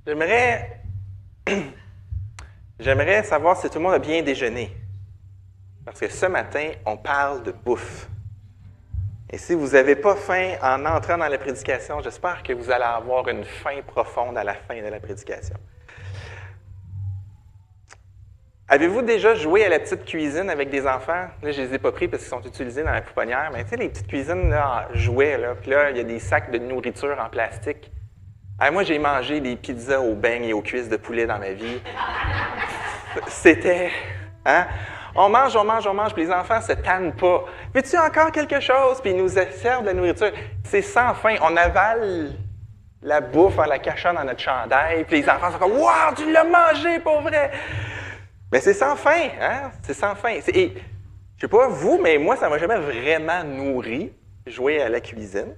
J'aimerais J'aimerais savoir si tout le monde a bien déjeuné. Parce que ce matin, on parle de bouffe. Et si vous n'avez pas faim en entrant dans la prédication, j'espère que vous allez avoir une faim profonde à la fin de la prédication. Avez-vous déjà joué à la petite cuisine avec des enfants? Là, je ne les ai pas pris parce qu'ils sont utilisés dans la pouponnière, mais tu sais, les petites cuisines là, en jouets, là, puis là, il y a des sacs de nourriture en plastique. Moi, j'ai mangé des pizzas aux beignes et aux cuisses de poulet dans ma vie. C'était... Hein? On mange, puis les enfants ne se tannent pas. Veux-tu encore quelque chose? Puis ils nous servent de la nourriture. C'est sans fin. On avale la bouffe en la cachant dans notre chandail, puis les enfants sont comme « Wow, tu l'as mangé, pour vrai! » Mais c'est sans fin, hein? C'est sans fin. Et, je sais pas vous, mais moi, ça ne m'a jamais vraiment nourri, jouer à la cuisine.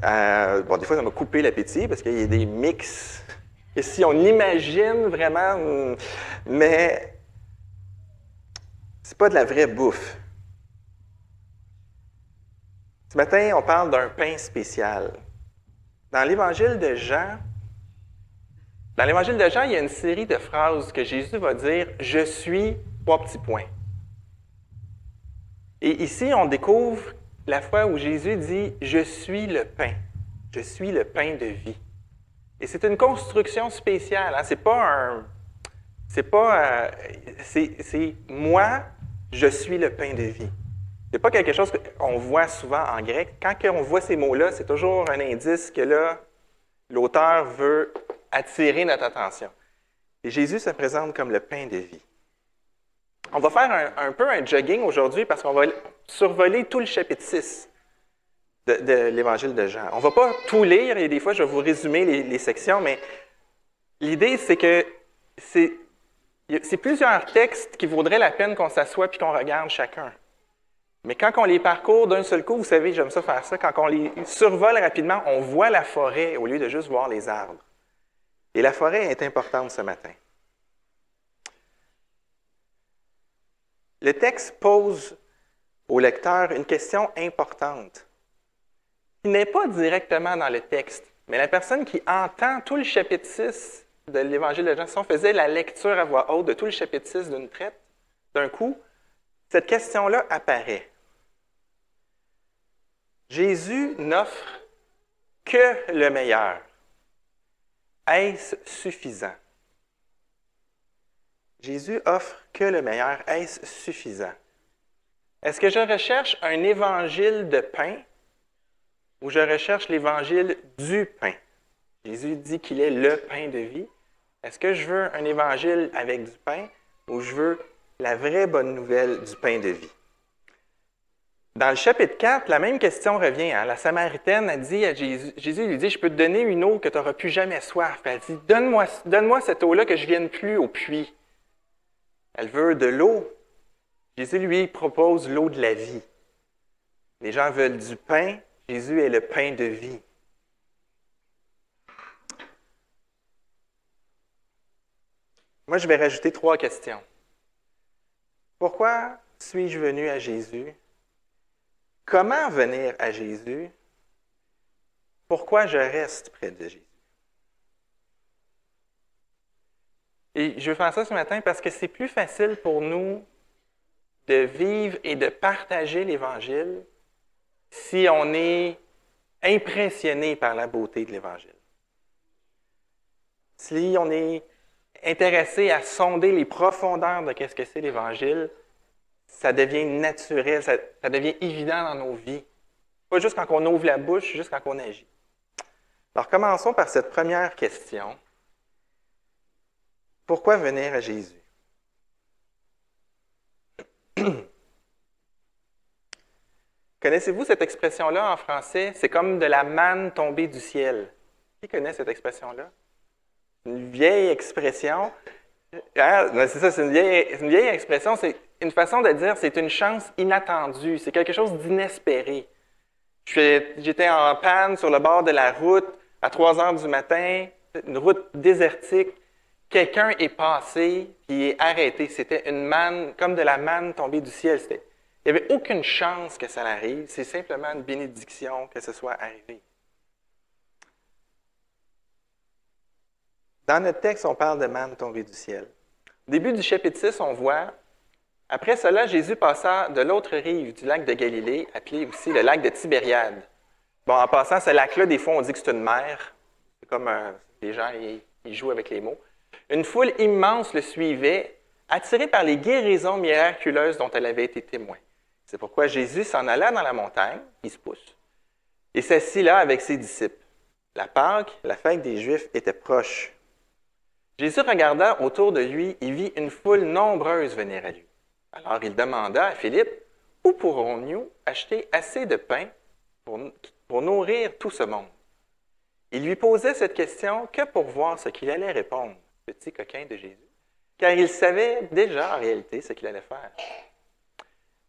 Des fois, ça m'a coupé l'appétit parce qu'il y a des mix. Et si on imagine vraiment, mais c'est pas de la vraie bouffe. Ce matin, on parle d'un pain spécial. Dans l'Évangile de Jean, il y a une série de phrases que Jésus va dire « Je suis », 3 petits points. Et ici, on découvre la fois où Jésus dit « Je suis le pain. Je suis le pain de vie. » Et c'est une construction spéciale. Hein? C'est moi, je suis le pain de vie. C'est pas quelque chose qu'on voit souvent en grec. Quand on voit ces mots-là, c'est toujours un indice que là, l'auteur veut attirer notre attention. Et Jésus se présente comme le pain de vie. On va faire un peu un jogging aujourd'hui parce qu'on va survoler tout le chapitre 6 de l'Évangile de Jean. On ne va pas tout lire et des fois, je vais vous résumer les sections, mais l'idée, c'est que c'est plusieurs textes qui vaudraient la peine qu'on s'assoie puis qu'on regarde chacun. Mais quand on les parcourt d'un seul coup, vous savez, j'aime ça faire ça, quand on les survole rapidement, on voit la forêt au lieu de juste voir les arbres. Et la forêt est importante ce matin. Le texte pose au lecteur une question importante, qui n'est pas directement dans le texte, mais la personne qui entend tout le chapitre 6 de l'Évangile de Jean, si on faisait la lecture à voix haute de tout le chapitre 6 d'une traite, d'un coup, cette question-là apparaît. Jésus n'offre que le meilleur. Est-ce suffisant? Jésus offre que le meilleur. Est-ce suffisant? Est-ce que je recherche un évangile de pain ou je recherche l'évangile du pain? Jésus dit qu'il est le pain de vie. Est-ce que je veux un évangile avec du pain ou je veux la vraie bonne nouvelle du pain de vie? Dans le chapitre 4, la même question revient. Hein? La Samaritaine a dit à Jésus lui dit, « Je peux te donner une eau que tu n'auras plus jamais soif. » Elle dit, « Donne-moi cette eau-là que je ne vienne plus au puits. » Elle veut de l'eau. Jésus lui propose l'eau de la vie. Les gens veulent du pain. Jésus est le pain de vie. Moi, je vais rajouter 3 questions. Pourquoi suis-je venu à Jésus? Comment venir à Jésus? Pourquoi je reste près de Jésus? Et je veux faire ça ce matin parce que c'est plus facile pour nous de vivre et de partager l'Évangile si on est impressionné par la beauté de l'Évangile. Si on est intéressé à sonder les profondeurs de qu'est-ce que c'est l'Évangile, ça devient naturel, ça devient évident dans nos vies. Pas juste quand on ouvre la bouche, juste quand on agit. Alors, commençons par cette première question. Pourquoi venir à Jésus? Connaissez-vous cette expression-là en français? C'est comme de la manne tombée du ciel. Qui connaît cette expression-là? Une vieille expression. C'est ça, c'est une vieille expression. C'est une façon de dire c'est une chance inattendue. C'est quelque chose d'inespéré. J'étais en panne sur le bord de la route à 3 heures du matin, une route désertique. Quelqu'un est passé et est arrêté. C'était une manne, comme de la manne tombée du ciel. Il n'y avait aucune chance que ça arrive. C'est simplement une bénédiction que ce soit arrivé. Dans notre texte, on parle de manne tombée du ciel. Au début du chapitre 6, on voit, après cela, Jésus passa de l'autre rive du lac de Galilée, appelé aussi le lac de Tibériade. Bon, en passant, ce lac-là, des fois, on dit que c'est une mer. C'est comme les gens, ils jouent avec les mots. Une foule immense le suivait, attirée par les guérisons miraculeuses dont elle avait été témoin. C'est pourquoi Jésus s'en alla dans la montagne, il se pousse, et s'assit là avec ses disciples. La Pâque, la fête des Juifs, était proche. Jésus regarda autour de lui et vit une foule nombreuse venir à lui. Alors il demanda à Philippe, « Où pourrons-nous acheter assez de pain pour nourrir tout ce monde? » Il lui posait cette question que pour voir ce qu'il allait répondre, petit coquin de Jésus, car il savait déjà en réalité ce qu'il allait faire.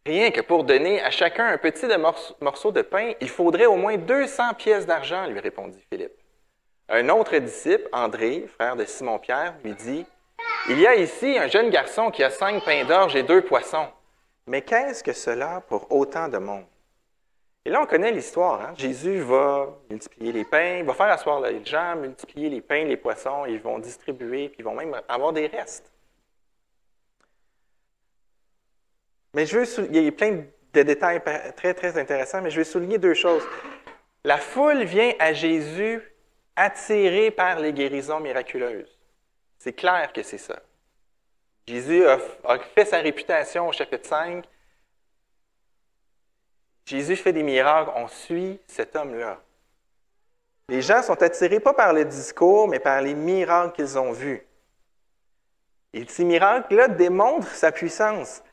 Rien que pour donner à chacun un petit morceau de pain, il faudrait au moins 200 pièces d'argent, lui répondit Philippe. Un autre disciple, André, frère de Simon-Pierre, lui dit, « Il y a ici un jeune garçon qui a 5 pains d'orge et 2 poissons. Mais qu'est-ce que cela pour autant de monde? » Et là, on connaît l'histoire. Hein? Jésus va multiplier les pains, il va faire asseoir les gens, multiplier les pains, les poissons, ils vont distribuer, puis ils vont même avoir des restes. Mais il y a plein de détails très, très intéressants, mais je vais souligner 2 choses. La foule vient à Jésus attirée par les guérisons miraculeuses. C'est clair que c'est ça. Jésus a fait sa réputation au chapitre 5. Jésus fait des miracles, on suit cet homme-là. Les gens sont attirés pas par le discours, mais par les miracles qu'ils ont vus. Et ces miracles-là démontrent sa puissance.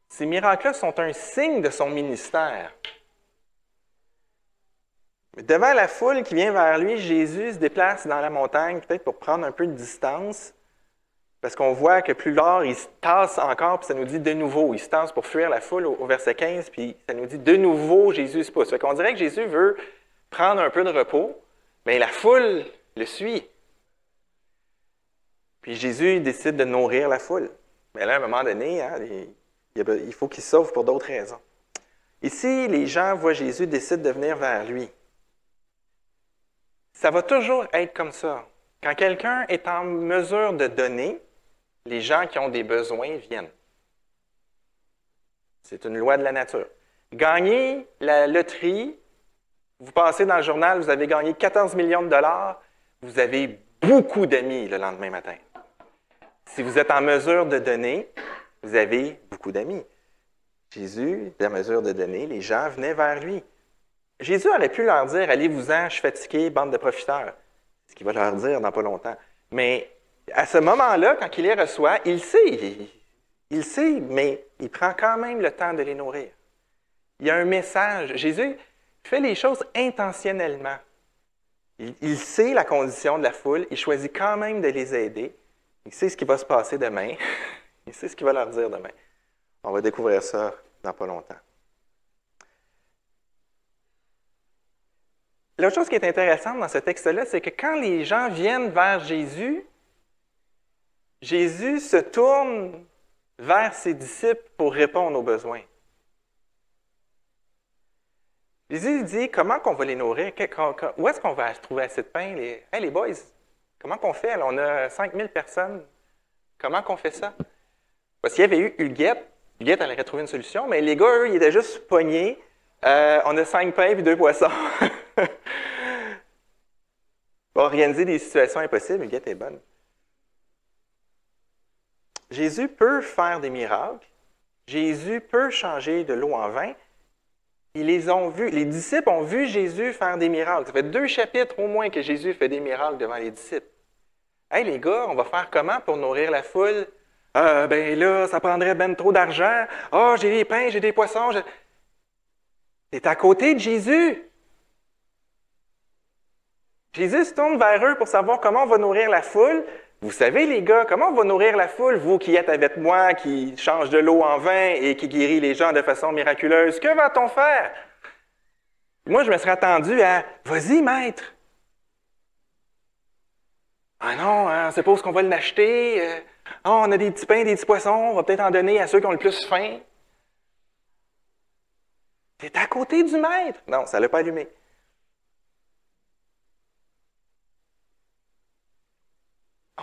Ces miracles-là sont un signe de son ministère. Devant la foule qui vient vers lui, Jésus se déplace dans la montagne, peut-être pour prendre un peu de distance, parce qu'on voit que plus tard, il se tasse encore, puis ça nous dit de nouveau. Il se tasse pour fuir la foule au verset 15, puis ça nous dit de nouveau, Jésus se pousse. On dirait que Jésus veut prendre un peu de repos, mais la foule le suit. Puis Jésus décide de nourrir la foule. Mais là, à un moment donné, hein, il faut qu'il se sauve pour d'autres raisons. Ici, les gens voient Jésus, décident de venir vers lui. Ça va toujours être comme ça. Quand quelqu'un est en mesure de donner, les gens qui ont des besoins viennent. C'est une loi de la nature. Gagnez la loterie, vous passez dans le journal, vous avez gagné 14 millions de dollars, vous avez beaucoup d'amis le lendemain matin. Si vous êtes en mesure de donner, vous avez beaucoup d'amis. Jésus est en mesure de donner, les gens venaient vers lui. Jésus aurait pu leur dire, « Allez-vous-en, je suis fatigué, bande de profiteurs. » Ce qu'il va leur dire dans pas longtemps. Mais à ce moment-là, quand il les reçoit, il sait, mais il prend quand même le temps de les nourrir. Il y a un message. Jésus fait les choses intentionnellement. Il sait la condition de la foule, il choisit quand même de les aider. Il sait ce qui va se passer demain. Il sait ce qu'il va leur dire demain. On va découvrir ça dans pas longtemps. L'autre chose qui est intéressante dans ce texte-là, c'est que quand les gens viennent vers Jésus, Jésus se tourne vers ses disciples pour répondre aux besoins. Jésus dit, comment qu'on va les nourrir? Où est-ce qu'on va trouver assez de pain? Hey, les boys, comment qu'on fait? On a 5000 personnes. Comment qu'on fait ça? Parce qu'il y avait eu Huguette. Huguette, elle aurait trouvé une solution, mais les gars, eux, ils étaient juste pognés. On a 5 pains et 2 poissons. Organiser des situations impossibles, Huguette est bonne. Jésus peut faire des miracles. Jésus peut changer de l'eau en vin. Ils les ont vus. Les disciples ont vu Jésus faire des miracles. Ça fait 2 chapitres au moins que Jésus fait des miracles devant les disciples. Hey les gars, on va faire comment pour nourrir la foule? Ben là, ça prendrait ben trop d'argent. Ah, j'ai des pains, j'ai des poissons. Tu es à côté de Jésus. Jésus se tourne vers eux pour savoir comment on va nourrir la foule. Vous savez, les gars, comment on va nourrir la foule, vous qui êtes avec moi, qui change de l'eau en vin et qui guérit les gens de façon miraculeuse? Que va-t-on faire? Moi, je me serais attendu à « Vas-y, maître! » Ah non, hein, on suppose qu'on va l'acheter. On a des petits pains, des petits poissons, on va peut-être en donner à ceux qui ont le plus faim. Tu es à côté du maître. Non, ça ne l'a pas allumé.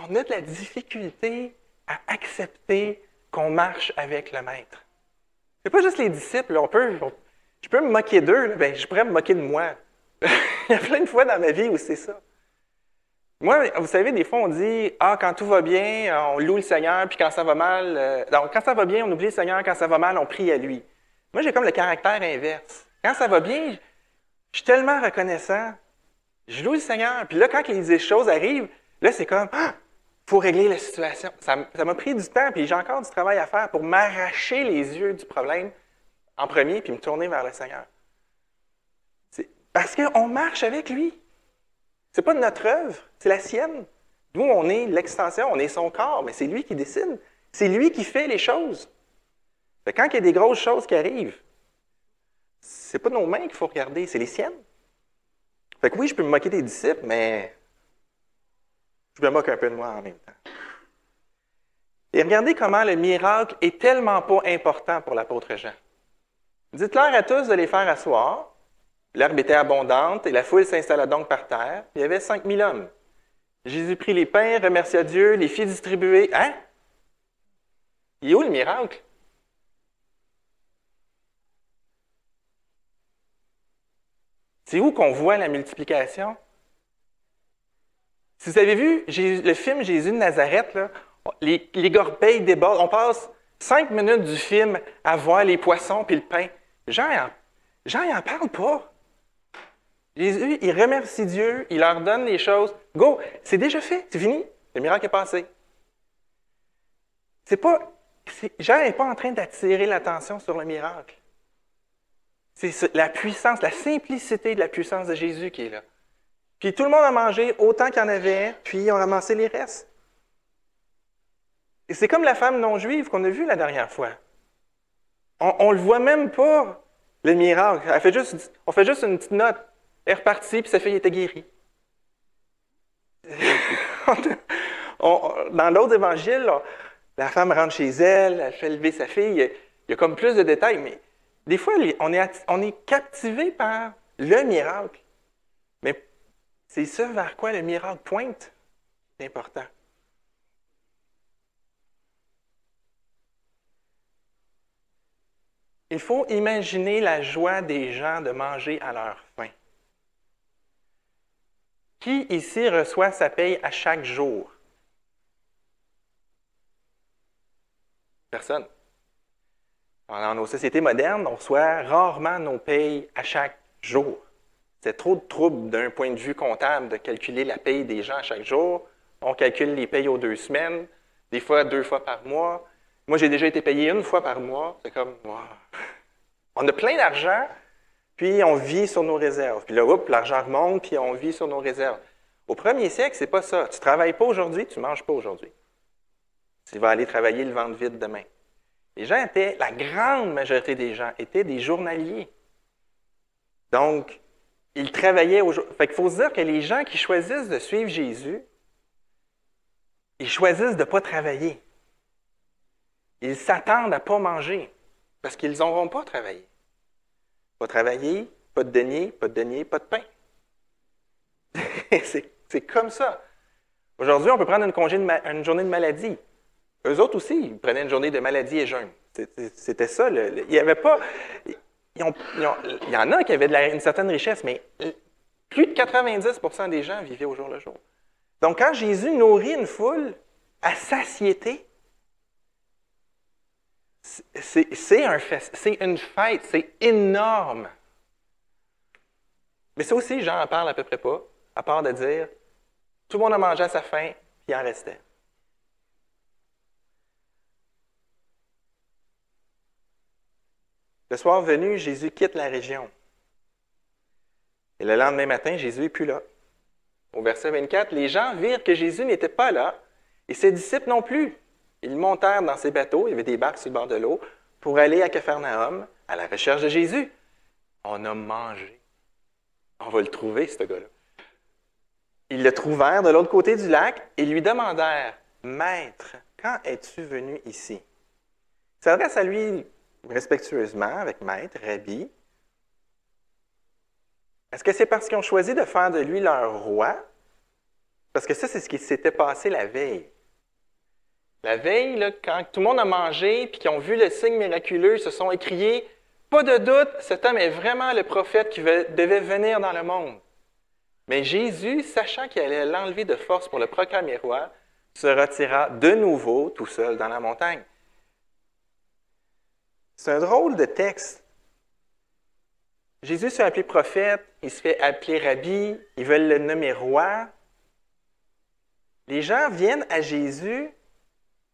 on a de la difficulté à accepter qu'on marche avec le Maître. C'est pas juste les disciples. Là, je peux me moquer d'eux, là, ben, je pourrais me moquer de moi. Il y a plein de fois dans ma vie où c'est ça. Moi, vous savez, des fois, on dit « Ah, quand tout va bien, on loue le Seigneur, puis quand ça va mal... Donc, quand ça va bien, on oublie le Seigneur, quand ça va mal, on prie à lui. » Moi, j'ai comme le caractère inverse. Quand ça va bien, je suis tellement reconnaissant. Je loue le Seigneur. Puis là, quand les choses arrivent, là, c'est comme « Ah, il faut régler la situation. » Ça m'a pris du temps, puis j'ai encore du travail à faire pour m'arracher les yeux du problème en premier, puis me tourner vers le Seigneur. C'est parce qu'on marche avec lui. Ce n'est pas de notre œuvre, c'est la sienne. Nous, on est l'extension, on est son corps, mais c'est lui qui décide. C'est lui qui fait les choses. Fait que quand il y a des grosses choses qui arrivent, c'est pas nos mains qu'il faut regarder, c'est les siennes. Fait que oui, je peux me moquer des disciples, mais je me moque un peu de moi en même temps. Et regardez comment le miracle est tellement pas important pour l'apôtre Jean. Dites-leur à tous de les faire asseoir. L'herbe était abondante et la foule s'installa donc par terre. Il y avait 5000 hommes. Jésus prit les pains, remercia Dieu, les fit distribuer. Hein? Il est où le miracle? C'est où qu'on voit la multiplication? Si vous avez vu le film Jésus de Nazareth, là, les corbeilles débordent. On passe 5 minutes du film à voir les poissons puis le pain. Jean, il n'en parle pas. Jésus, il remercie Dieu, il leur donne les choses. Go, c'est déjà fait, c'est fini. Le miracle est passé. Jean n'est pas en train d'attirer l'attention sur le miracle. C'est la puissance, la simplicité de la puissance de Jésus qui est là. Puis tout le monde a mangé autant qu'il y en avait, puis ils ont ramassé les restes. Et c'est comme la femme non-juive qu'on a vue la dernière fois. On ne le voit même pas, le miracle. On fait juste une petite note. Elle est repartie, puis sa fille était guérie. Dans l'autre évangile, la femme rentre chez elle, elle fait lever sa fille. Il y a comme plus de détails, mais des fois, on est captivé par le miracle. Mais c'est ce vers quoi le miracle pointe, c'est important. Il faut imaginer la joie des gens de manger à leur faim. Qui ici reçoit sa paye à chaque jour? Personne. Dans nos sociétés modernes, on reçoit rarement nos payes à chaque jour. C'est trop de trouble d'un point de vue comptable de calculer la paye des gens à chaque jour. On calcule les payes aux 2 semaines, des fois 2 fois par mois. Moi, j'ai déjà été payé 1 fois par mois. C'est comme, wow. On a plein d'argent, puis on vit sur nos réserves. Puis là, l'argent remonte, puis on vit sur nos réserves. Au 1er siècle, c'est pas ça. Tu ne travailles pas aujourd'hui, tu ne manges pas aujourd'hui. Tu vas aller travailler le ventre vide demain. La grande majorité des gens étaient des journaliers. Donc, ils travaillaient aujourd'hui. Fait qu'il faut se dire que les gens qui choisissent de suivre Jésus, ils choisissent de ne pas travailler. Ils s'attendent à ne pas manger parce qu'ils n'auront pas travaillé. Pas travailler, pas de denier, pas de denier, pas de pain. C'est comme ça. Aujourd'hui, on peut prendre une journée de maladie. Eux autres aussi, ils prenaient une journée de maladie et jeûne. C'était ça. Il y avait pas. Il y en a qui avaient une certaine richesse, mais plus de 90% des gens vivaient au jour le jour. Donc, quand Jésus nourrit une foule à satiété, c'est une fête, c'est énorme. Mais ça aussi, Jean en parle à peu près pas, à part de dire tout le monde a mangé à sa faim, puis il en restait. Le soir venu, Jésus quitte la région. Et le lendemain matin, Jésus n'est plus là. Au verset 24, les gens virent que Jésus n'était pas là, et ses disciples non plus. Ils montèrent dans ces bateaux, il y avait des barques sur le bord de l'eau, pour aller à Capharnaüm, à la recherche de Jésus. On a mangé. On va le trouver, ce gars-là. Ils le trouvèrent de l'autre côté du lac et lui demandèrent, « Maître, quand es-tu venu ici? » Il s'adresse à lui respectueusement, avec Maître, Rabbi. Est-ce que c'est parce qu'ils ont choisi de faire de lui leur roi Parce que ça, c'est ce qui s'était passé la veille. La veille, là, quand tout le monde a mangé et qu'ils ont vu le signe miraculeux, ils se sont écriés « Pas de doute, cet homme est vraiment le prophète qui devait venir dans le monde. » Mais Jésus, sachant qu'il allait l'enlever de force pour le proclamer roi, se retira de nouveau tout seul dans la montagne. C'est un drôle de texte. Jésus se fait appeler prophète, il se fait appeler rabbi, ils veulent le nommer roi. Les gens viennent à Jésus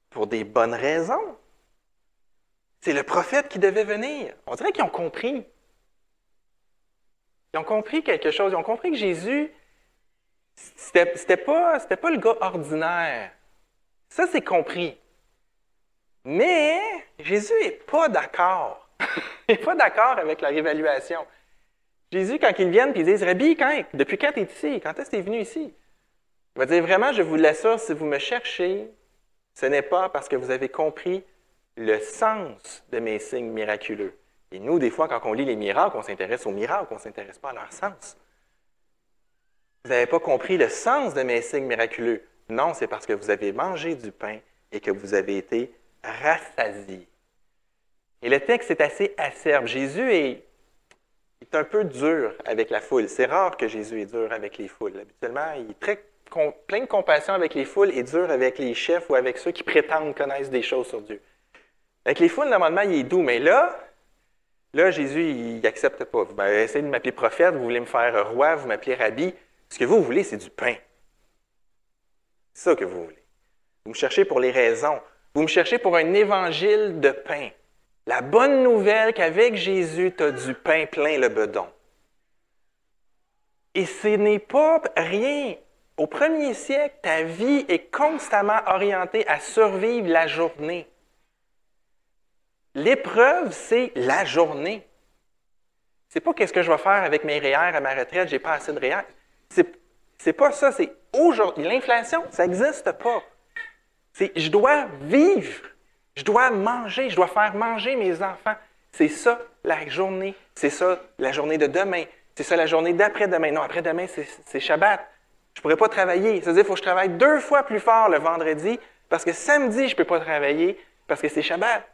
pour des bonnes raisons. C'est le prophète qui devait venir. On dirait qu'ils ont compris. Ils ont compris quelque chose. Ils ont compris que Jésus, c'était pas le gars ordinaire. Ça, c'est compris. Mais Jésus n'est pas d'accord. Il n'est pas d'accord avec leur évaluation. Jésus, quand ils viennent et ils disent « Rabbi, depuis quand tu es ici? Quand est-ce que tu es venu ici? » Il va dire « Vraiment, je vous l'assure, si vous me cherchez, ce n'est pas parce que vous avez compris le sens de mes signes miraculeux. » Et nous, des fois, quand on lit les miracles, on s'intéresse aux miracles, on ne s'intéresse pas à leur sens. Vous n'avez pas compris le sens de mes signes miraculeux. Non, c'est parce que vous avez mangé du pain et que vous avez été rassasiés. Et le texte est assez acerbe. Jésus est un peu dur avec la foule. C'est rare que Jésus est dur avec les foules. Habituellement, il est plein de compassion avec les foules et dur avec les chefs ou avec ceux qui prétendent connaître des choses sur Dieu. Avec les foules, normalement, il est doux, mais là, Jésus, il n'accepte pas. Vous essayez de m'appeler prophète, vous voulez me faire roi, vous m'appelez rabbi. Ce que vous voulez, c'est du pain. C'est ça que vous voulez. Vous me cherchez pour les raisons. Vous me cherchez pour un évangile de pain. La bonne nouvelle qu'avec Jésus, tu as du pain plein le bedon. Et ce n'est pas rien. Au premier siècle, ta vie est constamment orientée à survivre la journée. L'épreuve, c'est la journée. C'est pas qu'est-ce que je vais faire avec mes REER à ma retraite, j'ai pas assez de REER. C'est pas ça, c'est aujourd'hui. L'inflation, ça n'existe pas. C'est je dois vivre, je dois manger, je dois faire manger mes enfants. C'est ça la journée, c'est ça la journée de demain, c'est ça la journée d'après-demain. Non, après-demain, c'est Shabbat. Je ne pourrais pas travailler. C'est-à-dire qu'il faut que je travaille 2 fois plus fort le vendredi parce que samedi, je ne peux pas travailler parce que c'est Shabbat.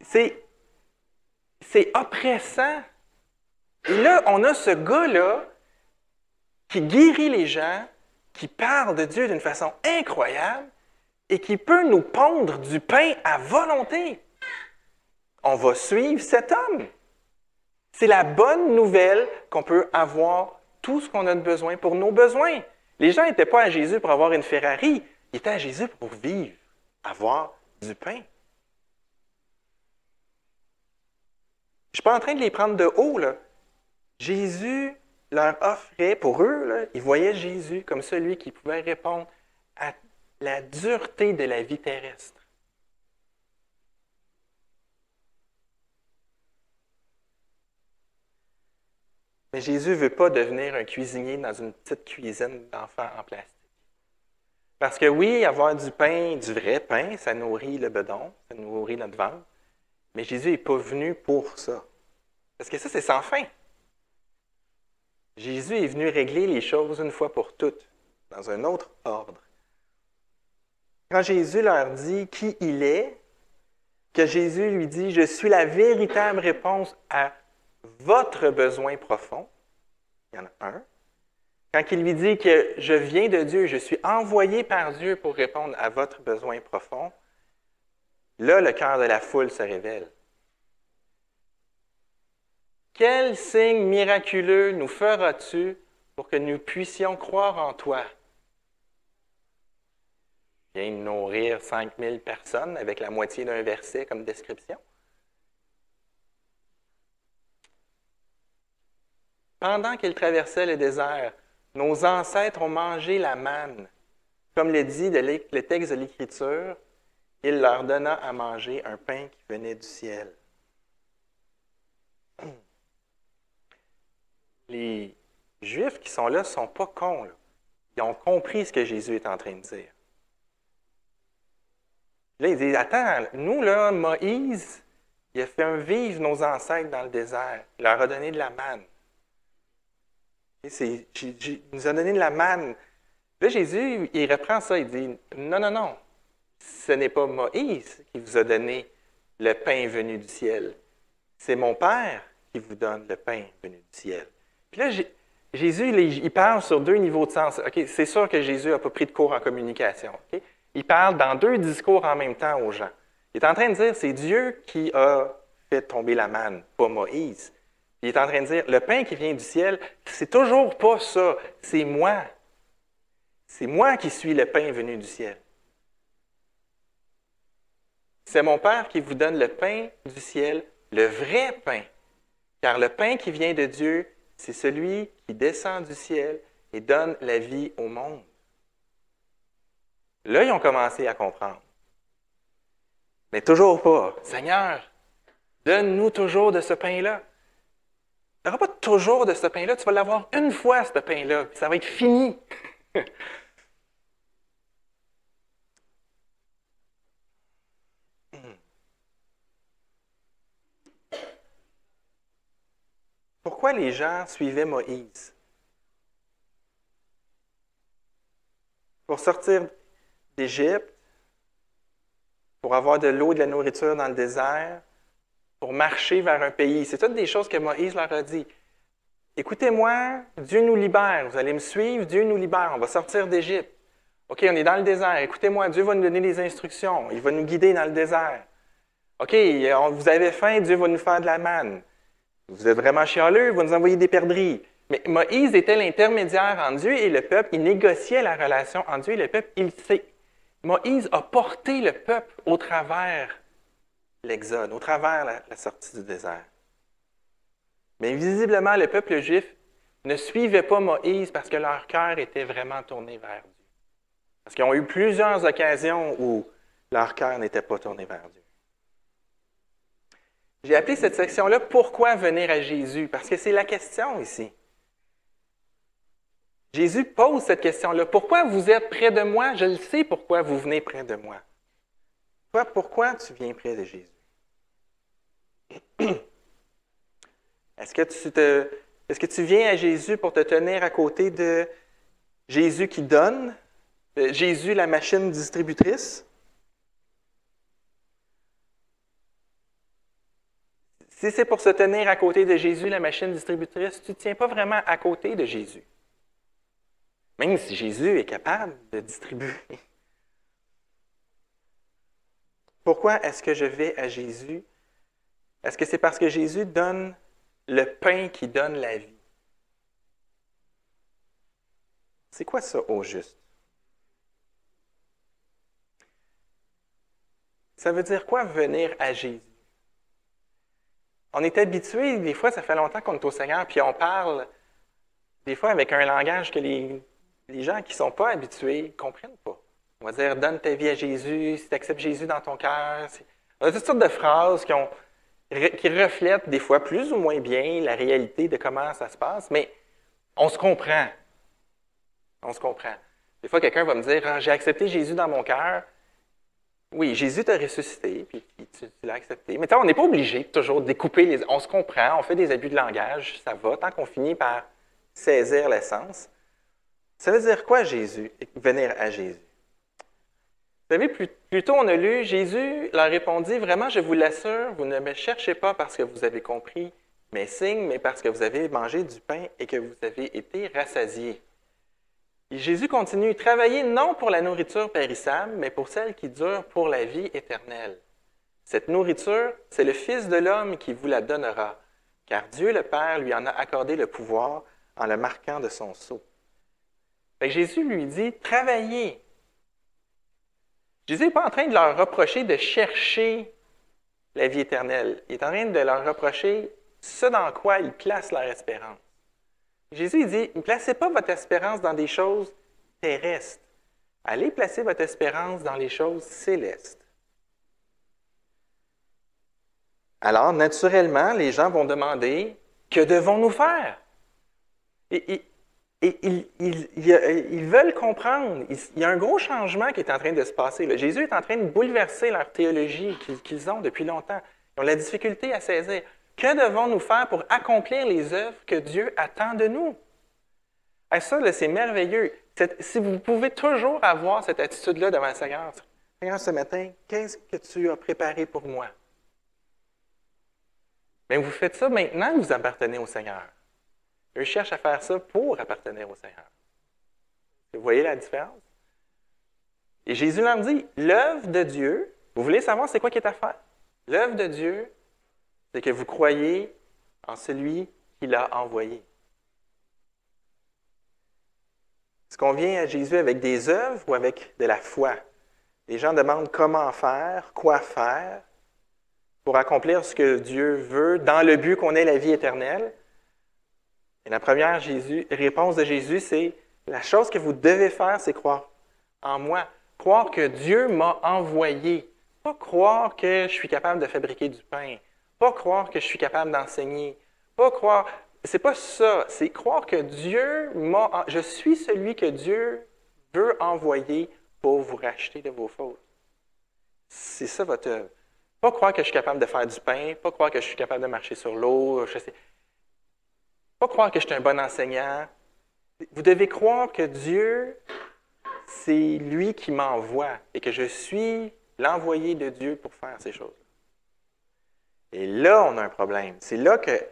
C'est oppressant. Et là, on a ce gars-là qui guérit les gens, qui parle de Dieu d'une façon incroyable et qui peut nous pondre du pain à volonté. On va suivre cet homme. C'est la bonne nouvelle qu'on peut avoir tout ce qu'on a de besoin pour nos besoins. Les gens n'étaient pas à Jésus pour avoir une Ferrari, ils étaient à Jésus pour vivre, avoir du pain. Je ne suis pas en train de les prendre de haut, là. Jésus leur offrait, pour eux, là, ils voyaient Jésus comme celui qui pouvait répondre à la dureté de la vie terrestre. Mais Jésus ne veut pas devenir un cuisinier dans une petite cuisine d'enfants en plastique. Parce que oui, avoir du pain, du vrai pain, ça nourrit le bedon, ça nourrit notre ventre. Mais Jésus n'est pas venu pour ça. Parce que ça, c'est sans fin. Jésus est venu régler les choses une fois pour toutes, dans un autre ordre. Quand Jésus leur dit qui il est, que Jésus lui dit « Je suis la véritable réponse à votre besoin profond », il y en a un. Quand il lui dit que « Je viens de Dieu, je suis envoyé par Dieu pour répondre à votre besoin profond », là, le cœur de la foule se révèle. Quel signe miraculeux nous feras-tu pour que nous puissions croire en toi? Il vient de nourrir 5000 personnes avec la moitié d'un verset comme description. Pendant qu'ils traversaient le désert, nos ancêtres ont mangé la manne. Comme le dit le texte de l'Écriture, il leur donna à manger un pain qui venait du ciel. Les Juifs qui sont là ne sont pas cons. Là. Ils ont compris ce que Jésus est en train de dire. Là, ils disent, attends, nous, là, Moïse, il a fait vivre nos ancêtres dans le désert. Il leur a donné de la manne. Il nous a donné de la manne. Là, Jésus, il reprend ça, il dit, non, non, non, ce n'est pas Moïse qui vous a donné le pain venu du ciel. C'est mon Père qui vous donne le pain venu du ciel. Puis là, Jésus, il parle sur deux niveaux de sens. Okay? C'est sûr que Jésus n'a pas pris de cours en communication. Okay? Il parle dans deux discours en même temps aux gens. Il est en train de dire, c'est Dieu qui a fait tomber la manne, pas Moïse. Il est en train de dire, le pain qui vient du ciel, c'est toujours pas ça, c'est moi. C'est moi qui suis le pain venu du ciel. C'est mon Père qui vous donne le pain du ciel, le vrai pain. Car le pain qui vient de Dieu, c'est celui qui descend du ciel et donne la vie au monde. Là, ils ont commencé à comprendre. Mais toujours pas. Seigneur, donne-nous toujours de ce pain-là. Tu n'auras pas toujours de ce pain-là, tu vas l'avoir une fois, ce pain-là, puis ça va être fini. Pourquoi les gens suivaient Moïse? Pour sortir d'Égypte, pour avoir de l'eau et de la nourriture dans le désert, pour marcher vers un pays. C'est toutes des choses que Moïse leur a dit. Écoutez-moi, Dieu nous libère. Vous allez me suivre, Dieu nous libère. On va sortir d'Égypte. OK, on est dans le désert. Écoutez-moi, Dieu va nous donner des instructions. Il va nous guider dans le désert. OK, vous avez faim, Dieu va nous faire de la manne. Vous êtes vraiment chialeux, il va nous envoyer des perdrix. Mais Moïse était l'intermédiaire entre Dieu et le peuple. Il négociait la relation entre Dieu et le peuple. Moïse a porté le peuple au travers l'Exode, au travers la sortie du désert. Mais visiblement, le peuple juif ne suivait pas Moïse parce que leur cœur était vraiment tourné vers Dieu. Parce qu'ils ont eu plusieurs occasions où leur cœur n'était pas tourné vers Dieu. J'ai appelé cette section-là « Pourquoi venir à Jésus ?» parce que c'est la question ici. Jésus pose cette question-là. Pourquoi vous êtes près de moi? Je le sais pourquoi vous venez près de moi. Toi, pourquoi tu viens près de Jésus? Est-ce que tu viens à Jésus pour te tenir à côté de Jésus qui donne? Jésus, la machine distributrice? Si c'est pour se tenir à côté de Jésus, la machine distributrice, tu ne tiens pas vraiment à côté de Jésus. Même si Jésus est capable de distribuer. Pourquoi est-ce que je vais à Jésus? Est-ce que c'est parce que Jésus donne le pain qui donne la vie? C'est quoi ça au juste? Ça veut dire quoi venir à Jésus? On est habitué, des fois, ça fait longtemps qu'on est au Seigneur, puis on parle, des fois, avec un langage que les gens qui ne sont pas habitués ne comprennent pas. On va dire, donne ta vie à Jésus, si tu acceptes Jésus dans ton cœur. On a toutes sortes de phrases qui reflètent des fois plus ou moins bien la réalité de comment ça se passe, mais on se comprend. On se comprend. Des fois, quelqu'un va me dire, ah, j'ai accepté Jésus dans mon cœur. Oui, Jésus t'a ressuscité, puis tu l'as accepté. Mais on n'est pas obligé de toujours découper les... On se comprend, on fait des abus de langage, ça va, tant qu'on finit par saisir l'essence. Ça veut dire quoi, Jésus, venir à Jésus? Vous savez, plus tôt on a lu, Jésus leur répondit, vraiment, je vous l'assure, vous ne me cherchez pas parce que vous avez compris mes signes, mais parce que vous avez mangé du pain et que vous avez été rassasiés. Et Jésus continue, travaillez non pour la nourriture périssable, mais pour celle qui dure pour la vie éternelle. Cette nourriture, c'est le Fils de l'homme qui vous la donnera, car Dieu le Père lui en a accordé le pouvoir en le marquant de son sceau. Fait que Jésus lui dit, travaillez. Jésus n'est pas en train de leur reprocher de chercher la vie éternelle. Il est en train de leur reprocher ce dans quoi ils placent leur espérance. Jésus il dit, ne placez pas votre espérance dans des choses terrestres. Allez placer votre espérance dans les choses célestes. Alors, naturellement, les gens vont demander, que devons-nous faire? Et ils veulent comprendre. Il y a un gros changement qui est en train de se passer. Là. Jésus est en train de bouleverser leur théologie qu'ils ont depuis longtemps. Ils ont la difficulté à saisir. Que devons-nous faire pour accomplir les œuvres que Dieu attend de nous? Et ça, là, c'est merveilleux. Si vous pouvez toujours avoir cette attitude-là devant le Seigneur, Seigneur, ce matin, qu'est-ce que tu as préparé pour moi? Bien, vous faites ça maintenant que vous appartenez au Seigneur. Eux cherchent à faire ça pour appartenir au Seigneur. Vous voyez la différence? Et Jésus leur dit, l'œuvre de Dieu, vous voulez savoir c'est quoi qui est à faire? L'œuvre de Dieu, c'est que vous croyez en celui qui l'a envoyé. Est-ce qu'on vient à Jésus avec des œuvres ou avec de la foi? Les gens demandent comment faire, quoi faire pour accomplir ce que Dieu veut dans le but qu'on ait la vie éternelle. Et la première réponse de Jésus, c'est la chose que vous devez faire, c'est croire en moi. Croire que Dieu m'a envoyé. Pas croire que je suis capable de fabriquer du pain. Pas croire que je suis capable d'enseigner. Pas croire... C'est pas ça. C'est croire que Dieu m'a... Je suis celui que Dieu veut envoyer pour vous racheter de vos fautes. C'est ça votre œuvre. Pas croire que je suis capable de faire du pain. Pas croire que je suis capable de marcher sur l'eau. Pas croire que je suis un bon enseignant. Vous devez croire que Dieu, c'est lui qui m'envoie et que je suis l'envoyé de Dieu pour faire ces choses. Et là, on a un problème. C'est là que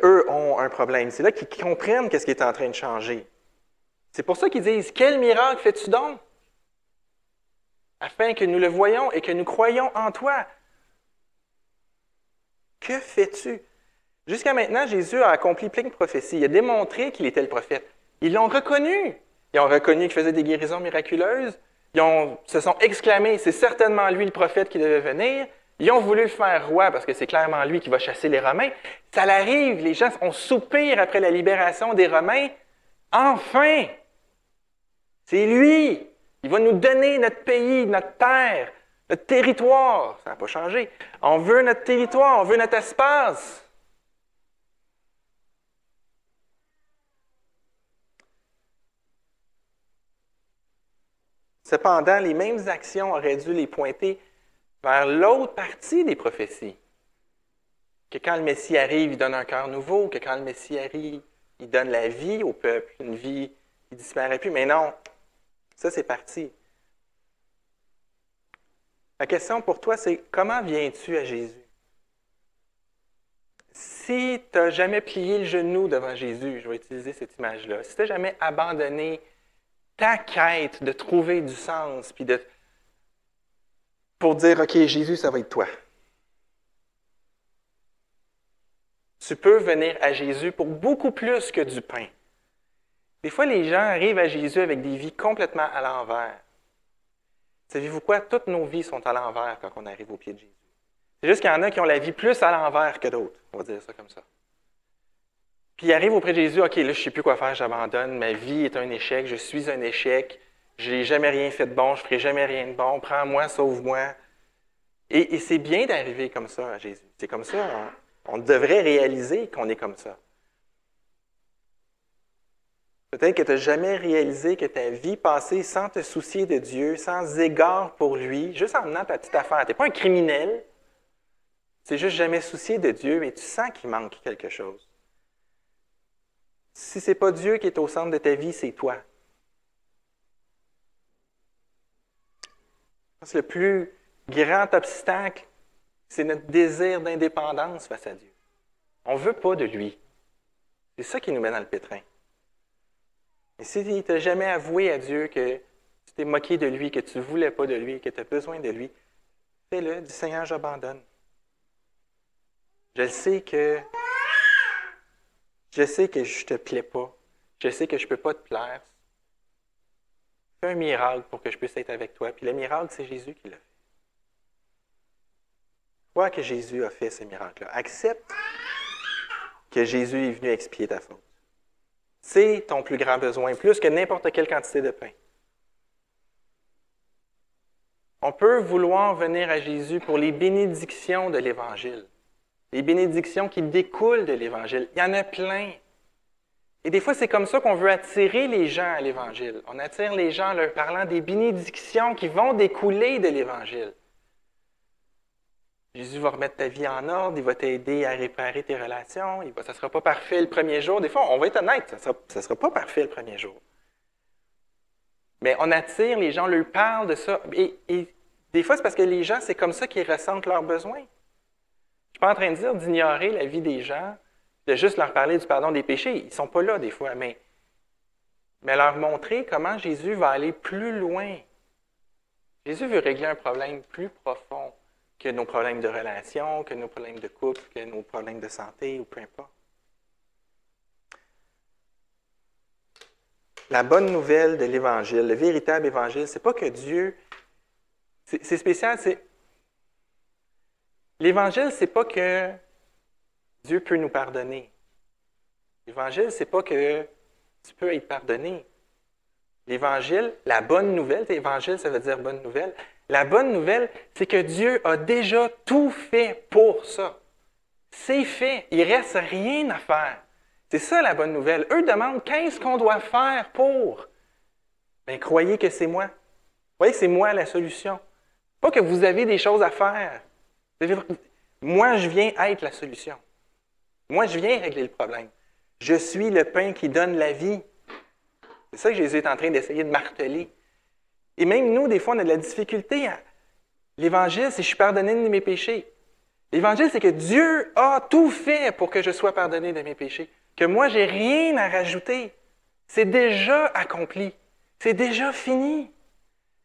eux ont un problème. C'est là qu'ils comprennent qu'est-ce qui est en train de changer. C'est pour ça qu'ils disent « Quel miracle fais-tu donc? Afin que nous le voyions et que nous croyions en toi. » Que fais-tu? Jusqu'à maintenant, Jésus a accompli plein de prophéties. Il a démontré qu'il était le prophète. Ils l'ont reconnu. Ils ont reconnu qu'il faisait des guérisons miraculeuses. Se sont exclamés, c'est certainement lui le prophète qui devait venir. Ils ont voulu le faire roi parce que c'est clairement lui qui va chasser les Romains. Ça l'arrive, les gens ont soupir après la libération des Romains. Enfin! C'est lui! Il va nous donner notre pays, notre terre, notre territoire. Ça n'a pas changé. On veut notre territoire, on veut notre espace. Cependant, les mêmes actions auraient dû les pointer vers l'autre partie des prophéties. Que quand le Messie arrive, il donne un cœur nouveau, que quand le Messie arrive, il donne la vie au peuple, une vie qui ne disparaît plus. Mais non, ça c'est parti. La question pour toi, c'est comment viens-tu à Jésus? Si tu n'as jamais plié le genou devant Jésus, je vais utiliser cette image-là, si tu n'as jamais abandonné ta quête de trouver du sens, puis pour dire, OK, Jésus, ça va être toi. Tu peux venir à Jésus pour beaucoup plus que du pain. Des fois, les gens arrivent à Jésus avec des vies complètement à l'envers. Savez-vous quoi? Toutes nos vies sont à l'envers quand on arrive au pied de Jésus. C'est juste qu'il y en a qui ont la vie plus à l'envers que d'autres. On va dire ça comme ça. Puis ils arrivent auprès de Jésus, OK, là, je ne sais plus quoi faire, j'abandonne, ma vie est un échec, je suis un échec, je n'ai jamais rien fait de bon, je ne ferai jamais rien de bon, prends-moi, sauve-moi. Et c'est bien d'arriver comme ça à Jésus. C'est comme ça, on devrait réaliser qu'on est comme ça. Peut-être que tu n'as jamais réalisé que ta vie passée sans te soucier de Dieu, sans égard pour lui, juste en menant ta petite affaire. Tu n'es pas un criminel, tu n'es juste jamais soucié de Dieu et tu sens qu'il manque quelque chose. Si ce n'est pas Dieu qui est au centre de ta vie, c'est toi. Parce que le plus grand obstacle, c'est notre désir d'indépendance face à Dieu. On ne veut pas de lui. C'est ça qui nous met dans le pétrin. Et si tu n'as jamais avoué à Dieu que tu t'es moqué de lui, que tu ne voulais pas de lui, que tu as besoin de lui, fais-le, dis Seigneur, j'abandonne. Je sais que je ne te plais pas. Je sais que je ne peux pas te plaire. Fais un miracle pour que je puisse être avec toi. Puis le miracle, c'est Jésus qui l'a fait. Crois que Jésus a fait ce miracle-là. Accepte que Jésus est venu expier ta faute. C'est ton plus grand besoin, plus que n'importe quelle quantité de pain. On peut vouloir venir à Jésus pour les bénédictions de l'Évangile. Les bénédictions qui découlent de l'Évangile. Il y en a plein. Et des fois, c'est comme ça qu'on veut attirer les gens à l'Évangile. On attire les gens en leur parlant des bénédictions qui vont découler de l'Évangile. Jésus va remettre ta vie en ordre, il va t'aider à réparer tes relations. Ça ne sera pas parfait le premier jour. Des fois, on va être honnête, ça ne sera pas parfait le premier jour. Mais on attire, les gens leur parlent de ça. Et des fois, c'est parce que les gens, c'est comme ça qu'ils ressentent leurs besoins. Je ne suis pas en train de dire d'ignorer la vie des gens, de juste leur parler du pardon des péchés. Ils ne sont pas là des fois, mais leur montrer comment Jésus va aller plus loin. Jésus veut régler un problème plus profond que nos problèmes de relation, que nos problèmes de couple, que nos problèmes de santé, ou peu importe. La bonne nouvelle de l'Évangile, le véritable Évangile, c'est pas que Dieu... C'est spécial, c'est... L'Évangile, c'est pas que Dieu peut nous pardonner. L'Évangile, c'est pas que tu peux être pardonné. L'Évangile, la bonne nouvelle, Évangile, ça veut dire bonne nouvelle. La bonne nouvelle, c'est que Dieu a déjà tout fait pour ça. C'est fait. Il ne reste rien à faire. C'est ça la bonne nouvelle. Eux demandent qu'est-ce qu'on doit faire pour. Bien, croyez que c'est moi. Croyez que c'est moi la solution. Pas que vous avez des choses à faire. Moi, je viens être la solution. Moi, je viens régler le problème. Je suis le pain qui donne la vie. C'est ça que Jésus est en train d'essayer de marteler. Et même nous, des fois, on a de la difficulté. L'Évangile, c'est « je suis pardonné de mes péchés ». L'Évangile, c'est que Dieu a tout fait pour que je sois pardonné de mes péchés. Que moi, je n'ai rien à rajouter. C'est déjà accompli. C'est déjà fini.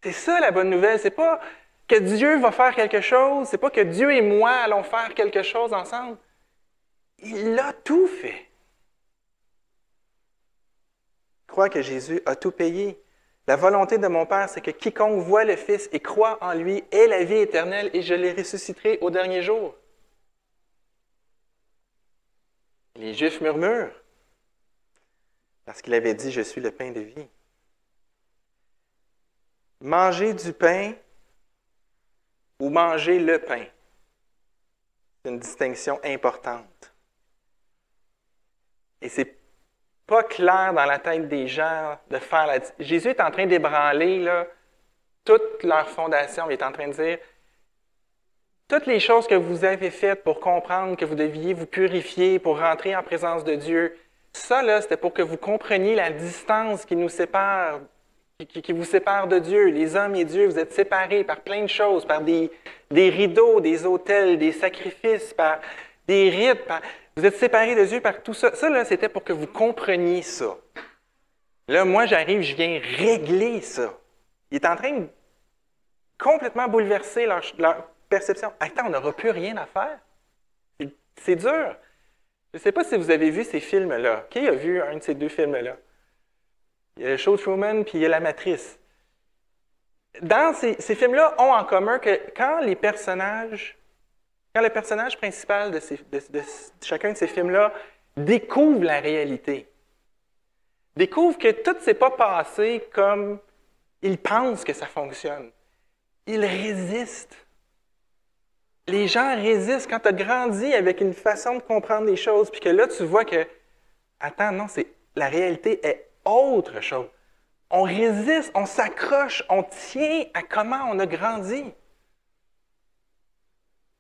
C'est ça la bonne nouvelle. C'est pas que Dieu va faire quelque chose. C'est pas que Dieu et moi allons faire quelque chose ensemble. Il a tout fait. Je crois que Jésus a tout payé. La volonté de mon Père, c'est que quiconque voit le Fils et croit en lui ait la vie éternelle et je les ressusciterai au dernier jour. Les Juifs murmurent parce qu'il avait dit « Je suis le pain de vie ». Manger du pain ou manger le pain, c'est une distinction importante. Et c'est pas clair dans la tête des gens de faire la... Jésus est en train d'ébranler là, toute leur fondation. Il est en train de dire toutes les choses que vous avez faites pour comprendre que vous deviez vous purifier pour rentrer en présence de Dieu, ça, là, c'était pour que vous compreniez la distance qui nous sépare, qui vous sépare de Dieu. Les hommes et Dieu, vous êtes séparés par plein de choses, par des rideaux, des autels, des sacrifices, par des rites, vous êtes séparés de Dieu par tout ça. Ça, là, c'était pour que vous compreniez ça. Là, moi, j'arrive, je viens régler ça. Il est en train de complètement bouleverser leur perception. Attends, on n'aura plus rien à faire. C'est dur. Je ne sais pas si vous avez vu ces films-là. Qui a vu un de ces deux films-là? Il y a le show Truman, puis il y a La Matrice. Dans ces films-là ont en commun que quand le personnage principal de chacun de ces films-là découvre la réalité, découvre que tout ne s'est pas passé comme il pense que ça fonctionne, il résiste. Les gens résistent quand tu as grandi avec une façon de comprendre les choses, puis que là, tu vois que, attends, non, la réalité est autre chose. On résiste, on s'accroche, on tient à comment on a grandi.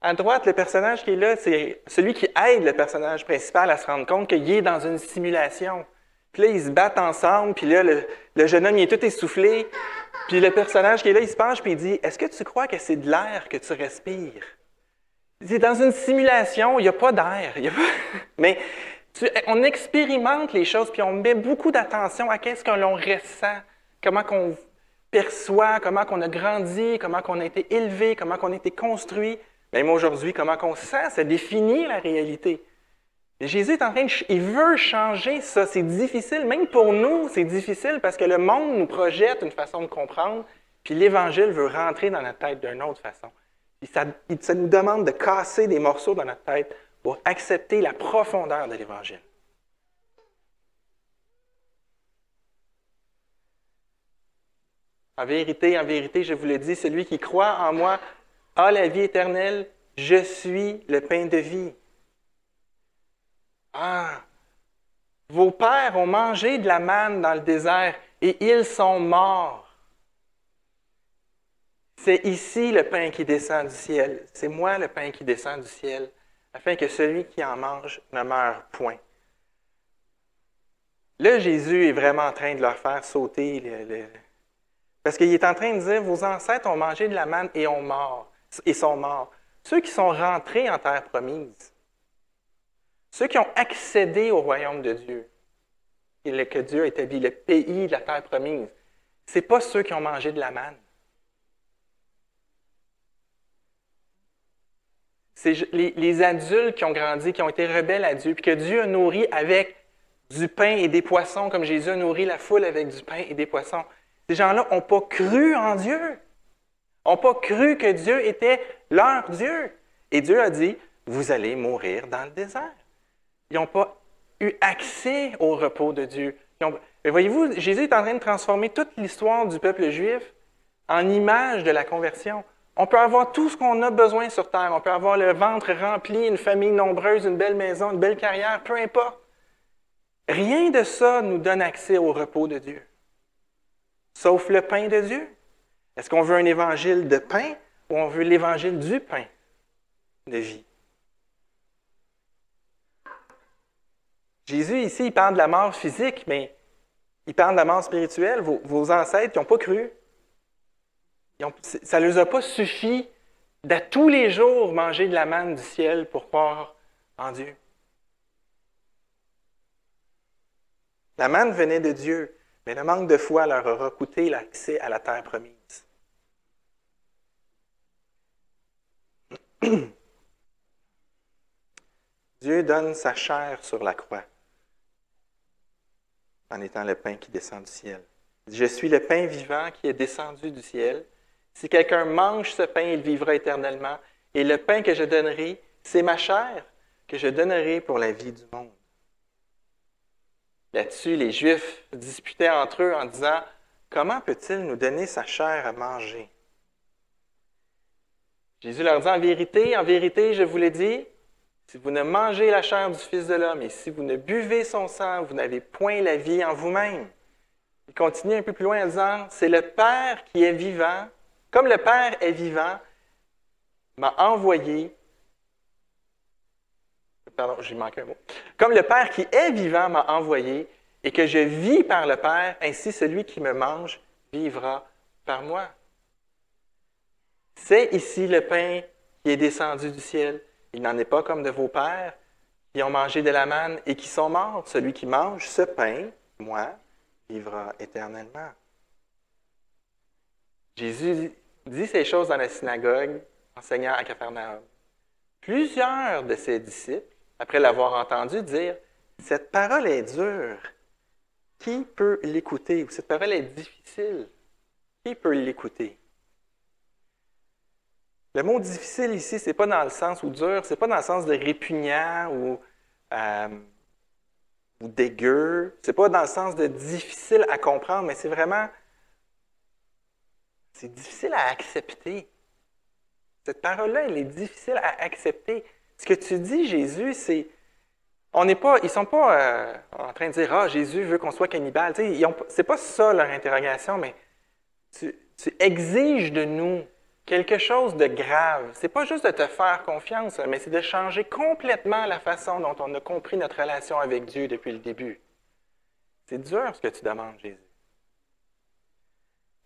À droite, le personnage qui est là, c'est celui qui aide le personnage principal à se rendre compte qu'il est dans une simulation. Puis là, ils se battent ensemble, puis là, le jeune homme, il est tout essoufflé. Puis le personnage qui est là, il se penche, puis il dit « Est-ce que tu crois que c'est de l'air que tu respires? » C'est dans une simulation, il n'y a pas d'air. Mais on expérimente les choses, puis on met beaucoup d'attention à qu'est-ce que l'on ressent, comment qu'on perçoit, comment qu'on a grandi, comment qu'on a été élevé, comment qu'on a été construit. Même aujourd'hui, comment qu'on se sent, ça définit la réalité. Et Jésus est en train il veut changer ça. C'est difficile, même pour nous, c'est difficile parce que le monde nous projette une façon de comprendre, puis l'Évangile veut rentrer dans notre tête d'une autre façon. Puis ça nous demande de casser des morceaux dans notre tête pour accepter la profondeur de l'Évangile. En vérité, je vous le dis, celui qui croit en moi a la vie éternelle. Je suis le pain de vie. Ah! Vos pères ont mangé de la manne dans le désert et ils sont morts. C'est ici le pain qui descend du ciel. C'est moi le pain qui descend du ciel, afin que celui qui en mange ne meure point. Là, Jésus est vraiment en train de leur faire sauter parce qu'il est en train de dire, vos ancêtres ont mangé de la manne et sont morts. Ceux qui sont rentrés en terre promise, ceux qui ont accédé au royaume de Dieu, et que Dieu a établi, le pays de la terre promise, ce n'est pas ceux qui ont mangé de la manne. C'est les adultes qui ont grandi, qui ont été rebelles à Dieu, puis que Dieu a nourri avec du pain et des poissons, comme Jésus a nourri la foule avec du pain et des poissons. Ces gens-là n'ont pas cru en Dieu. N'ont pas cru que Dieu était leur Dieu. Et Dieu a dit, vous allez mourir dans le désert. Ils n'ont pas eu accès au repos de Dieu. Mais voyez-vous, Jésus est en train de transformer toute l'histoire du peuple juif en image de la conversion. On peut avoir tout ce qu'on a besoin sur terre. On peut avoir le ventre rempli, une famille nombreuse, une belle maison, une belle carrière, peu importe. Rien de ça nous donne accès au repos de Dieu. Sauf le pain de Dieu. Est-ce qu'on veut un évangile de pain ou on veut l'évangile du pain de vie? Jésus, ici, il parle de la mort physique, mais il parle de la mort spirituelle. Vos ancêtres, ils n'ont pas cru. Ça ne leur a pas suffi de tous les jours manger de la manne du ciel pour croire en Dieu. La manne venait de Dieu, mais le manque de foi leur aura coûté l'accès à la terre promise. Dieu donne sa chair sur la croix en étant le pain qui descend du ciel. Il dit, je suis le pain vivant qui est descendu du ciel. Si quelqu'un mange ce pain, il vivra éternellement. Et le pain que je donnerai, c'est ma chair que je donnerai pour la vie du monde. Là-dessus, les Juifs disputaient entre eux en disant, comment peut-il nous donner sa chair à manger? Jésus leur dit, en vérité, je vous l'ai dit, si vous ne mangez la chair du Fils de l'homme et si vous ne buvez son sang, vous n'avez point la vie en vous-même. Il continue un peu plus loin en disant, c'est le Père qui est vivant, comme le Père est vivant, m'a envoyé. Pardon, j'ai manqué un mot. Comme le Père qui est vivant m'a envoyé et que je vis par le Père, ainsi celui qui me mange vivra par moi. C'est ici le pain qui est descendu du ciel. Il n'en est pas comme de vos pères qui ont mangé de la manne et qui sont morts. Celui qui mange ce pain, moi, vivra éternellement. Jésus dit ces choses dans la synagogue, enseignant à Capharnaüm. Plusieurs de ses disciples, après l'avoir entendu dire, « Cette parole est dure, qui peut l'écouter? » Ou « Cette parole est difficile, qui peut l'écouter? » Le mot « difficile » ici, ce n'est pas dans le sens où dur, ce n'est pas dans le sens de répugnant ou dégueu, ce n'est pas dans le sens de difficile à comprendre, mais c'est vraiment, c'est difficile à accepter. Cette parole-là, elle est difficile à accepter. Ce que tu dis, Jésus, c'est, ils ne sont pas en train de dire « Ah, Jésus veut qu'on soit cannibale ». Ce n'est pas ça leur interrogation, mais tu exiges de nous quelque chose de grave. Ce n'est pas juste de te faire confiance, mais c'est de changer complètement la façon dont on a compris notre relation avec Dieu depuis le début. C'est dur ce que tu demandes, Jésus.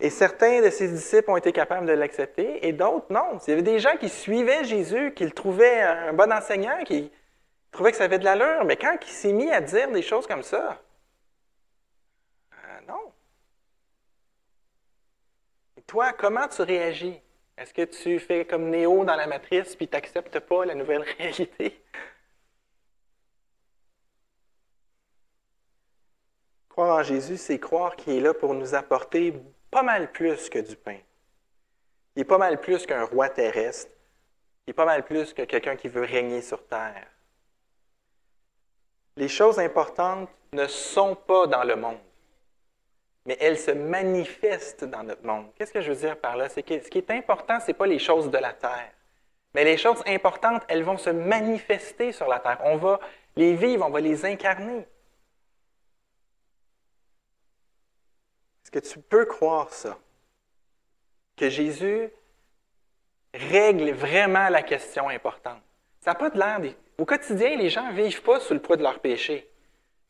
Et certains de ses disciples ont été capables de l'accepter, et d'autres non. Il y avait des gens qui suivaient Jésus, qui le trouvaient un bon enseignant, qui trouvaient que ça avait de l'allure, mais quand il s'est mis à dire des choses comme ça, non. Et toi, comment tu réagis? Est-ce que tu fais comme Néo dans la matrice puis tu n'acceptes pas la nouvelle réalité? Croire en Jésus, c'est croire qu'il est là pour nous apporter pas mal plus que du pain. Il est pas mal plus qu'un roi terrestre. Il est pas mal plus que quelqu'un qui veut régner sur terre. Les choses importantes ne sont pas dans le monde, mais elles se manifestent dans notre monde. Qu'est-ce que je veux dire par là? C'est que ce qui est important, ce n'est pas les choses de la terre. Mais les choses importantes, elles vont se manifester sur la terre. On va les vivre, on va les incarner. Est-ce que tu peux croire ça? Que Jésus règle vraiment la question importante. Ça n'a pas de l'air... Au quotidien, les gens ne vivent pas sous le poids de leur péché.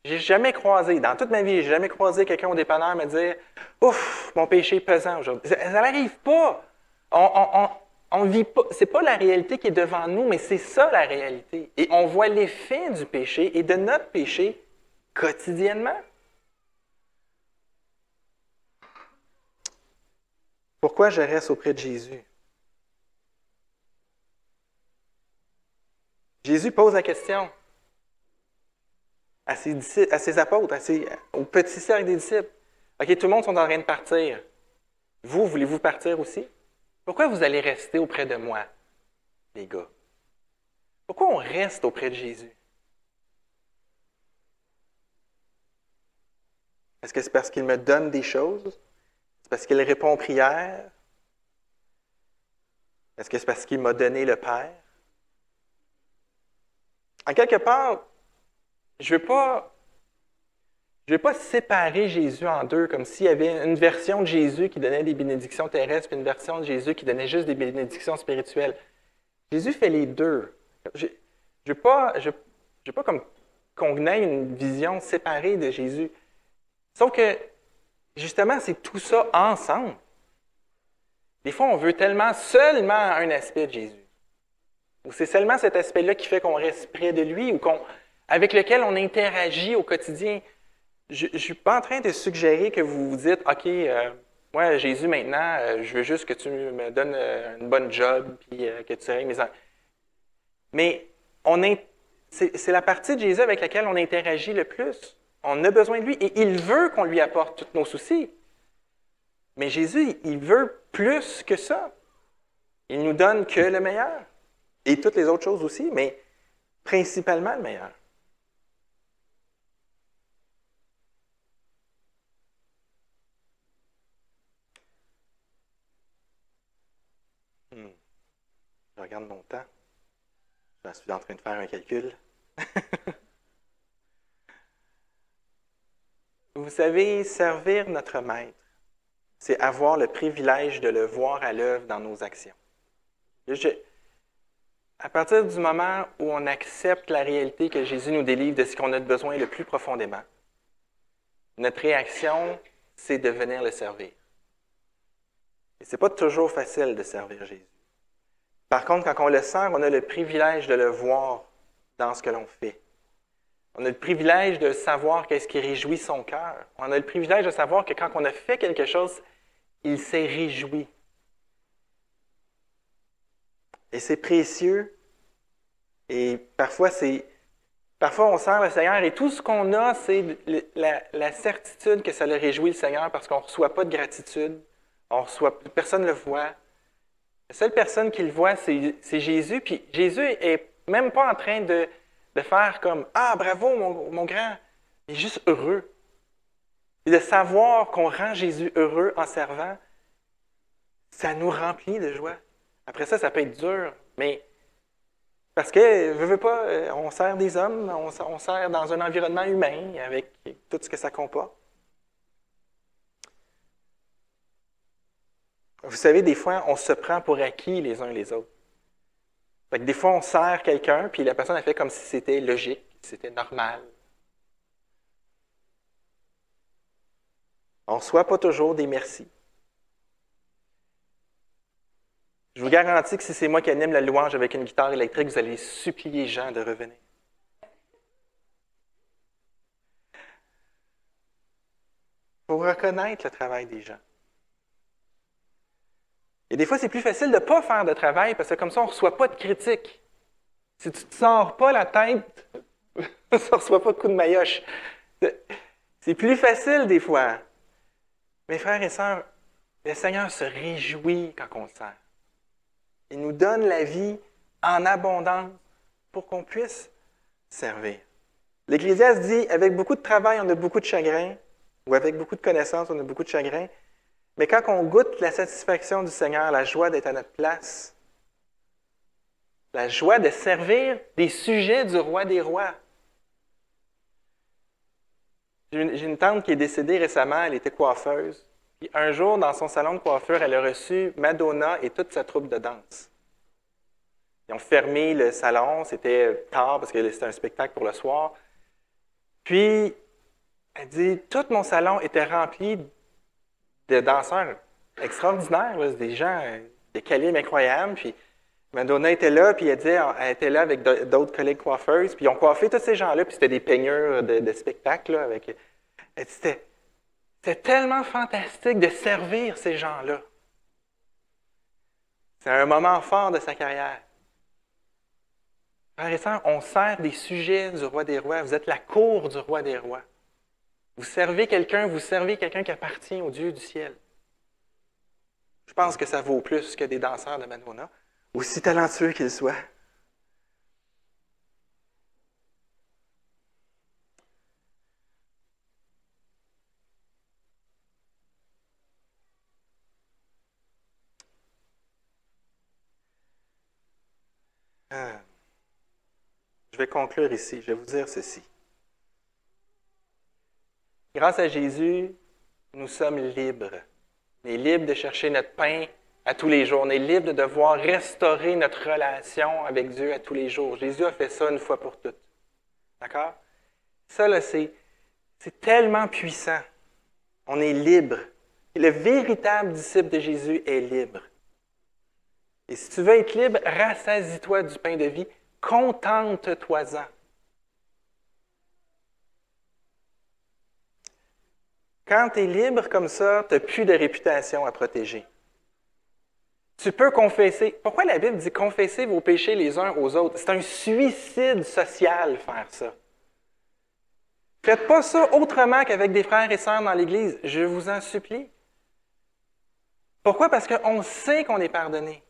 J'ai jamais croisé, dans toute ma vie, j'ai jamais croisé quelqu'un au dépanneur me dire « Ouf, mon péché est pesant aujourd'hui. » Ça n'arrive pas. On vit pas. C'est pas la réalité qui est devant nous, mais c'est ça la réalité. Et on voit l'effet du péché et de notre péché quotidiennement. Pourquoi je reste auprès de Jésus? Jésus pose la question à ses apôtres, au petit cercle des disciples. OK, tout le monde est en train de partir. Vous, voulez-vous partir aussi? Pourquoi vous allez rester auprès de moi, les gars? Pourquoi on reste auprès de Jésus? Est-ce que c'est parce qu'il me donne des choses? C'est parce qu'il répond aux prières? Est-ce que c'est parce qu'il m'a donné le Père? En quelque part, je ne veux pas séparer Jésus en deux, comme s'il y avait une version de Jésus qui donnait des bénédictions terrestres et une version de Jésus qui donnait juste des bénédictions spirituelles. Jésus fait les deux. Je ne veux pas comme qu'on ait une vision séparée de Jésus. Sauf que, justement, c'est tout ça ensemble. Des fois, on veut tellement seulement un aspect de Jésus. Ou c'est seulement cet aspect-là qui fait qu'on reste près de lui ou avec lequel on interagit au quotidien. Je ne suis pas en train de suggérer que vous vous dites « OK, moi, Jésus, maintenant, je veux juste que tu me donnes une bonne job puis que tu règles mes enfants. » Mais c'est la partie de Jésus avec laquelle on interagit le plus. On a besoin de lui et il veut qu'on lui apporte tous nos soucis. Mais Jésus, il veut plus que ça. Il nous donne que le meilleur. Et toutes les autres choses aussi, mais principalement le meilleur. Je regarde mon temps. Je suis en train de faire un calcul. Vous savez, servir notre Maître, c'est avoir le privilège de le voir à l'œuvre dans nos actions. À partir du moment où on accepte la réalité que Jésus nous délivre de ce qu'on a de besoin le plus profondément, notre réaction, c'est de venir le servir. Et ce n'est pas toujours facile de servir Jésus. Par contre, quand on le sert, on a le privilège de le voir dans ce que l'on fait. On a le privilège de savoir qu'est-ce qui réjouit son cœur. On a le privilège de savoir que quand on a fait quelque chose, il s'est réjoui. Et c'est précieux. Et parfois, on sert le Seigneur et tout ce qu'on a, c'est la certitude que ça le réjouit le Seigneur parce qu'on ne reçoit pas de gratitude. Personne ne le voit. La seule personne qui le voit, c'est Jésus. Puis Jésus n'est même pas en train de faire comme « Ah, bravo, mon grand! » Il est juste heureux. Et de savoir qu'on rend Jésus heureux en servant, ça nous remplit de joie. Après ça peut être dur, mais parce que, veux pas, on sert des hommes, on sert dans un environnement humain avec tout ce que ça comporte. Vous savez, des fois, on se prend pour acquis les uns les autres. Fait que des fois, on sert quelqu'un, puis la personne a fait comme si c'était logique, c'était normal. On ne reçoit pas toujours des merci. Je vous garantis que si c'est moi qui anime la louange avec une guitare électrique, vous allez supplier Jean de revenir. Il faut reconnaître le travail des gens. Et des fois, c'est plus facile de ne pas faire de travail parce que comme ça, on ne reçoit pas de critiques. Si tu ne te sors pas la tête, tu ne reçois pas de coup de maillotche. C'est plus facile des fois. Mes frères et sœurs, le Seigneur se réjouit quand on le sert. Il nous donne la vie en abondance pour qu'on puisse servir. L'Ecclésiaste dit, avec beaucoup de travail, on a beaucoup de chagrin, ou avec beaucoup de connaissances, on a beaucoup de chagrin. Mais quand on goûte la satisfaction du Seigneur, la joie d'être à notre place, la joie de servir des sujets du roi des rois. J'ai une tante qui est décédée récemment, elle était coiffeuse. Puis un jour, dans son salon de coiffure, elle a reçu Madonna et toute sa troupe de danse. Ils ont fermé le salon, c'était tard parce que c'était un spectacle pour le soir. Puis, elle dit, tout mon salon était rempli de danseurs extraordinaires, là, des gens de calibre incroyable. Puis, Madonna était là, puis elle dit, elle était là avec d'autres collègues coiffeuses, puis ils ont coiffé tous ces gens-là, puis c'était des peigneurs de spectacle, là, avec... Elle dit, c'était tellement fantastique de servir ces gens-là. C'est un moment fort de sa carrière. Frères et sœurs, on sert des sujets du roi des rois. Vous êtes la cour du roi des rois. Vous servez quelqu'un qui appartient au Dieu du ciel. Je pense que ça vaut plus que des danseurs de Madonna, aussi talentueux qu'ils soient. Je vais conclure ici. Je vais vous dire ceci. Grâce à Jésus, nous sommes libres. On est libres de chercher notre pain à tous les jours. On est libre de devoir restaurer notre relation avec Dieu à tous les jours. Jésus a fait ça une fois pour toutes. D'accord? Ça, là, c'est tellement puissant. On est libre. Et le véritable disciple de Jésus est libre. Et si tu veux être libre, rassasie-toi du pain de vie. Contente-toi-en. Quand tu es libre comme ça, tu n'as plus de réputation à protéger. Tu peux confesser. Pourquoi la Bible dit confessez vos péchés les uns aux autres? C'est un suicide social faire ça. Faites pas ça autrement qu'avec des frères et sœurs dans l'Église. Je vous en supplie. Pourquoi? Parce qu'on sait qu'on est pardonné.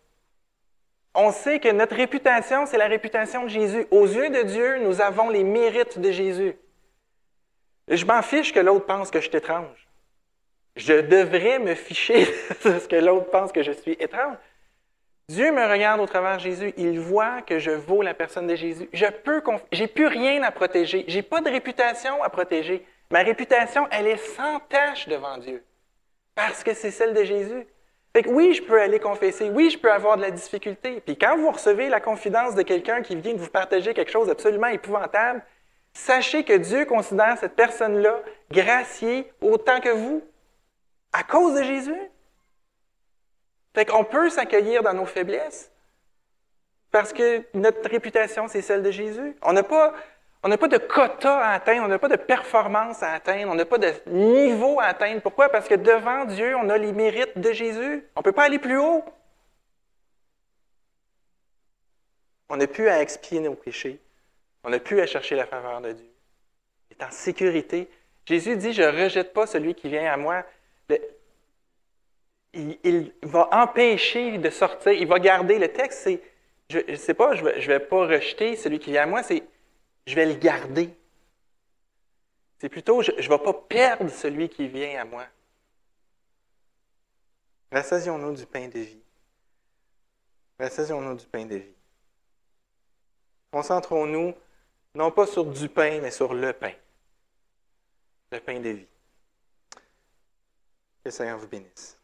On sait que notre réputation, c'est la réputation de Jésus. Aux yeux de Dieu, nous avons les mérites de Jésus. Je m'en fiche que l'autre pense que je suis étrange. Je devrais me ficher de ce que l'autre pense que je suis étrange. Dieu me regarde au travers de Jésus. Il voit que je vaux la personne de Jésus. J'ai plus rien à protéger. J'ai pas de réputation à protéger. Ma réputation, elle est sans tache devant Dieu. Parce que c'est celle de Jésus. Fait que oui, je peux aller confesser. Oui, je peux avoir de la difficulté. Puis quand vous recevez la confidence de quelqu'un qui vient de vous partager quelque chose d'absolument épouvantable, sachez que Dieu considère cette personne-là graciée autant que vous, à cause de Jésus. Fait qu'on peut s'accueillir dans nos faiblesses parce que notre réputation, c'est celle de Jésus. On n'a pas de quota à atteindre, on n'a pas de performance à atteindre, on n'a pas de niveau à atteindre. Pourquoi? Parce que devant Dieu, on a les mérites de Jésus. On ne peut pas aller plus haut. On n'a plus à expier nos péchés. On n'a plus à chercher la faveur de Dieu. Il est en sécurité. Jésus dit, je ne rejette pas celui qui vient à moi. Il va empêcher de sortir. Il va garder. Le texte, c'est, je ne sais pas, je vais pas rejeter celui qui vient à moi, c'est, je vais le garder. C'est plutôt, je ne vais pas perdre celui qui vient à moi. Rassasions-nous du pain de vie. Rassasions-nous du pain de vie. Concentrons-nous non pas sur du pain, mais sur le pain. Le pain de vie. Que le Seigneur vous bénisse.